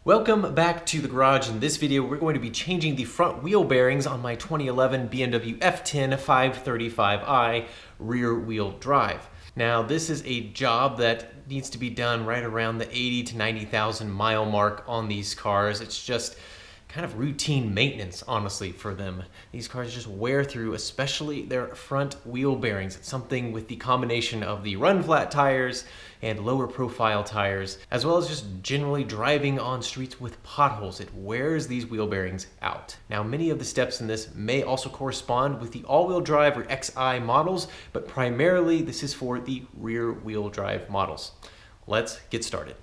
Welcome back to the garage. In this video, we're going to be changing the front wheel bearings on my 2011 BMW F10 535i rear wheel drive. Now, this is a job that needs to be done right around the 80 to 90,000 mile mark on these cars. It's just kind of routine maintenance, honestly, for them. These cars just wear through, especially their front wheel bearings. It's something with the combination of the run flat tires and lower profile tires, as well as just generally driving on streets with potholes. It wears these wheel bearings out. Now, many of the steps in this may also correspond with the all-wheel drive or XI models, but primarily this is for the rear wheel drive models. Let's get started.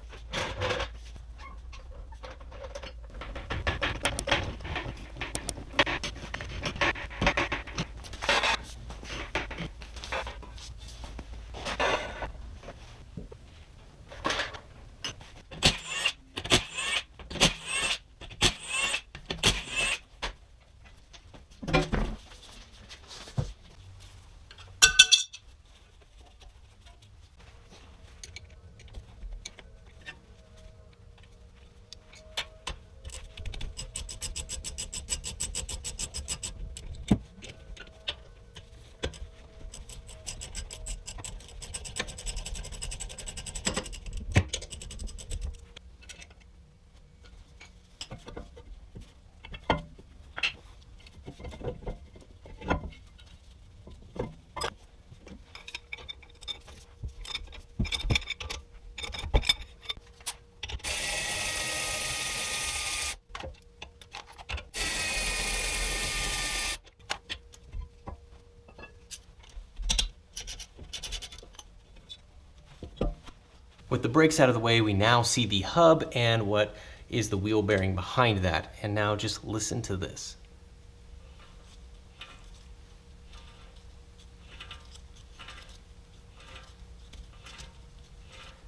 With the brakes out of the way, we now see the hub and what is the wheel bearing behind that. And now just listen to this.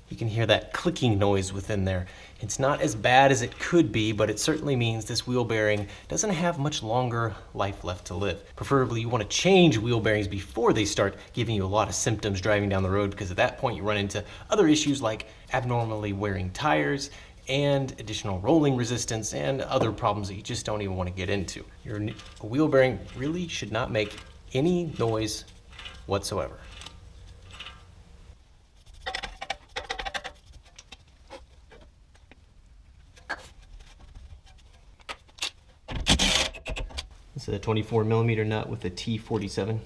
You can hear that clicking noise within there. It's not as bad as it could be, but it certainly means this wheel bearing doesn't have much longer life left to live. Preferably, you want to change wheel bearings before they start giving you a lot of symptoms driving down the road, because at that point you run into other issues like abnormally wearing tires and additional rolling resistance and other problems that you just don't even want to get into. Your wheel bearing really should not make any noise whatsoever. This is a 24mm nut with a T47.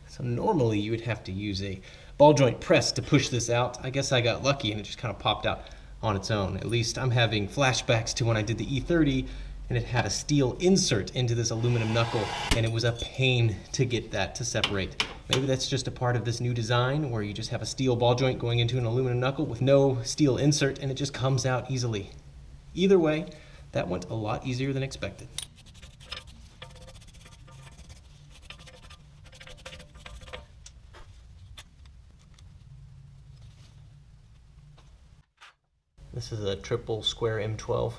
So normally you would have to use a ball joint press to push this out. I guess I got lucky and it just kind of popped out on its own. At least I'm having flashbacks to when I did the E30 and it had a steel insert into this aluminum knuckle, and it was a pain to get that to separate. Maybe that's just a part of this new design where you just have a steel ball joint going into an aluminum knuckle with no steel insert and it just comes out easily. Either way, that went a lot easier than expected. This is a triple square M12.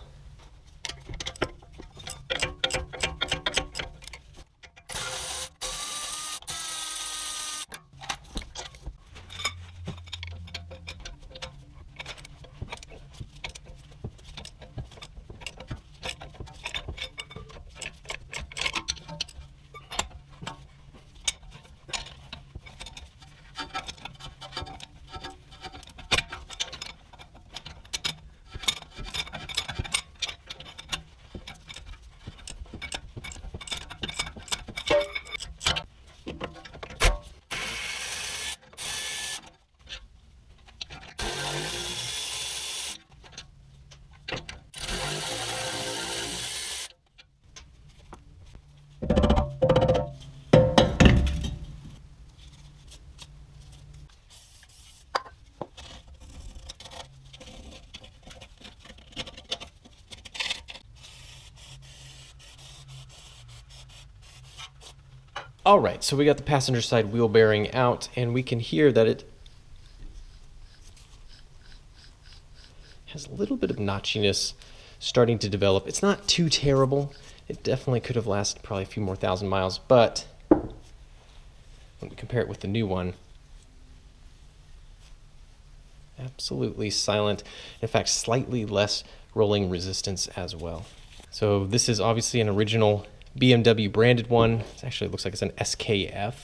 All right, so we got the passenger side wheel bearing out, and we can hear that it has a little bit of notchiness starting to develop. It's not too terrible. It definitely could have lasted probably a few more thousand miles, but when we compare it with the new one, absolutely silent. In fact, slightly less rolling resistance as well. So this is obviously an original BMW branded one. It actually looks like it's an SKF.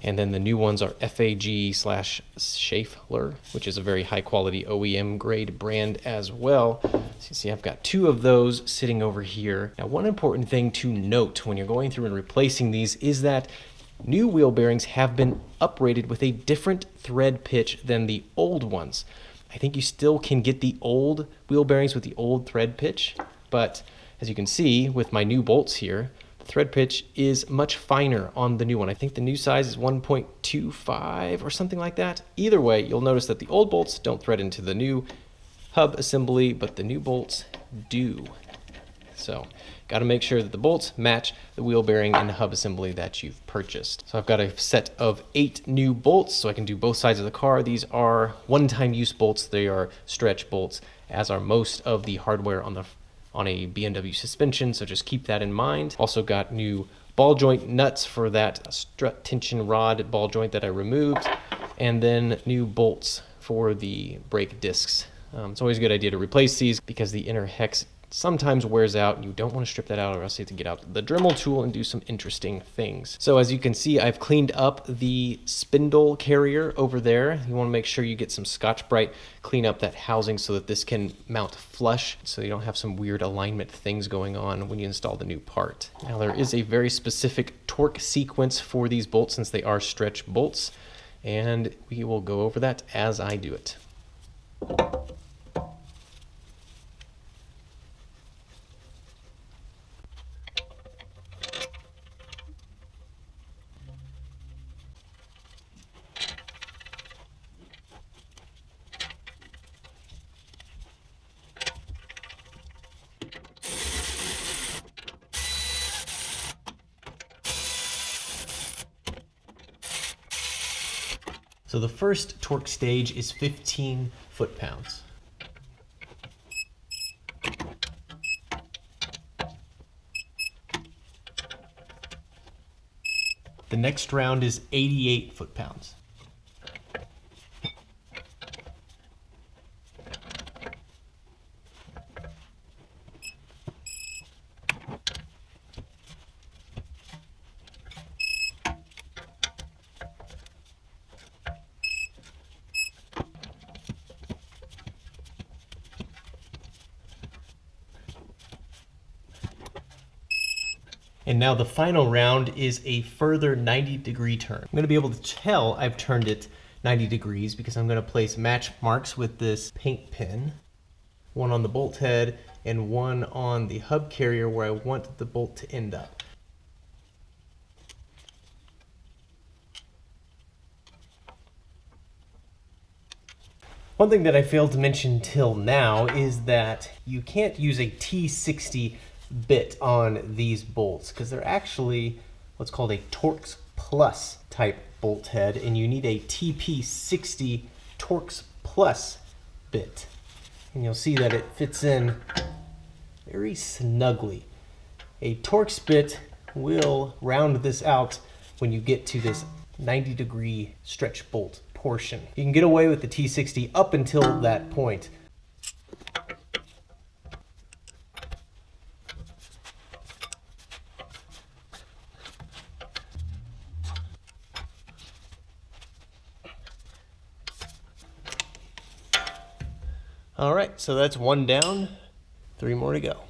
And then the new ones are FAG/Schaeffler, which is a very high quality OEM grade brand as well. So you see I've got two of those sitting over here. Now, one important thing to note when you're going through and replacing these is that new wheel bearings have been uprated with a different thread pitch than the old ones. I think you still can get the old wheel bearings with the old thread pitch, but as you can see with my new bolts here, thread pitch is much finer on the new one. I think the new size is 1.25 or something like that. Either way, you'll notice that the old bolts don't thread into the new hub assembly, but the new bolts do. So, got to make sure that the bolts match the wheel bearing and the hub assembly that you've purchased. So I've got a set of 8 new bolts, so I can do both sides of the car. These are one-time use bolts. They are stretch bolts, as are most of the hardware on a BMW suspension, so just keep that in mind. Also got new ball joint nuts for that strut tension rod ball joint that I removed, and then new bolts for the brake discs. It's always a good idea to replace these because the inner hex sometimes wears out and you don't want to strip that out, or else you have to get out the Dremel tool and do some interesting things. So as you can see, I've cleaned up the spindle carrier over there. You want to make sure you get some Scotch-Brite, clean up that housing so that this can mount flush, so you don't have some weird alignment things going on when you install the new part. Now there is a very specific torque sequence for these bolts since they are stretch bolts, and we will go over that as I do it. So the first torque stage is 15 foot-pounds. The next round is 88 foot-pounds. And now the final round is a further 90-degree turn. I'm going to be able to tell I've turned it 90 degrees because I'm going to place match marks with this paint pen, one on the bolt head and one on the hub carrier where I want the bolt to end up. One thing that I failed to mention till now is that you can't use a T60 bit on these bolts because they're actually what's called a Torx Plus type bolt head, and you need a TP60 Torx Plus bit. And you'll see that it fits in very snugly. A Torx bit will round this out when you get to this 90-degree stretch bolt portion. You can get away with the T60 up until that point. All right, so that's one down, 3 more to go.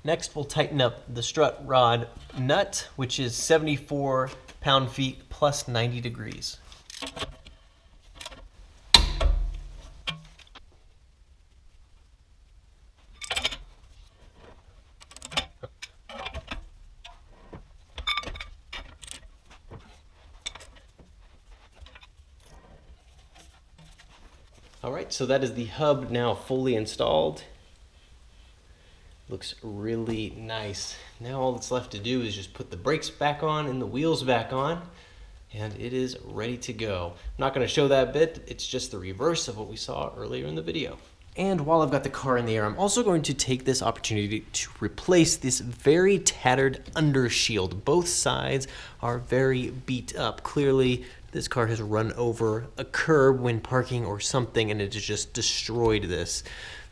Next, we'll tighten up the strut rod nut, which is 74 pound-feet plus 90 degrees. All right, so that is the hub now fully installed. Looks really nice. Now all that's left to do is just put the brakes back on and the wheels back on, and it is ready to go. I'm not gonna show that bit, it's just the reverse of what we saw earlier in the video. And while I've got the car in the air, I'm also going to take this opportunity to replace this very tattered undershield. Both sides are very beat up. Clearly, this car has run over a curb when parking or something, and it has just destroyed this.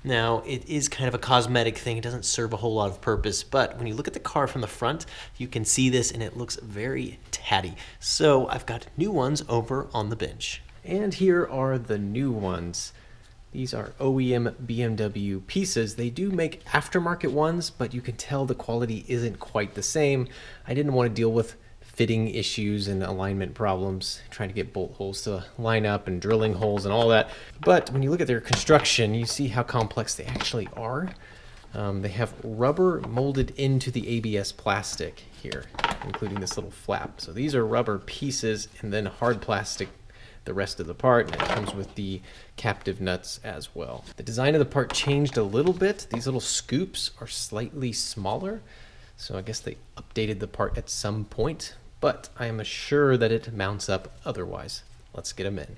Now, it is kind of a cosmetic thing. It doesn't serve a whole lot of purpose, but when you look at the car from the front, you can see this, and it looks very tatty. So I've got new ones over on the bench. And here are the new ones. These are OEM BMW pieces. They do make aftermarket ones, but you can tell the quality isn't quite the same. I didn't want to deal with fitting issues and alignment problems, trying to get bolt holes to line up and drilling holes and all that. But when you look at their construction, you see how complex they actually are. They have rubber molded into the ABS plastic here, including this little flap. So these are rubber pieces and then hard plastic the rest of the part, and it comes with the captive nuts as well. The design of the part changed a little bit. These little scoops are slightly smaller, so I guess they updated the part at some point, but I am sure that it mounts up otherwise. Let's get them in.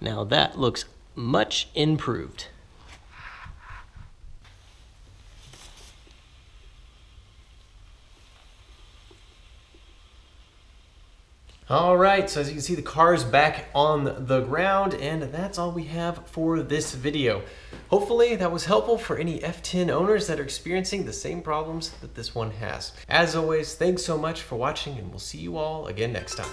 Now that looks much improved. All right, so as you can see, the car's back on the ground, and that's all we have for this video. Hopefully that was helpful for any F10 owners that are experiencing the same problems that this one has. As always, thanks so much for watching, and we'll see you all again next time.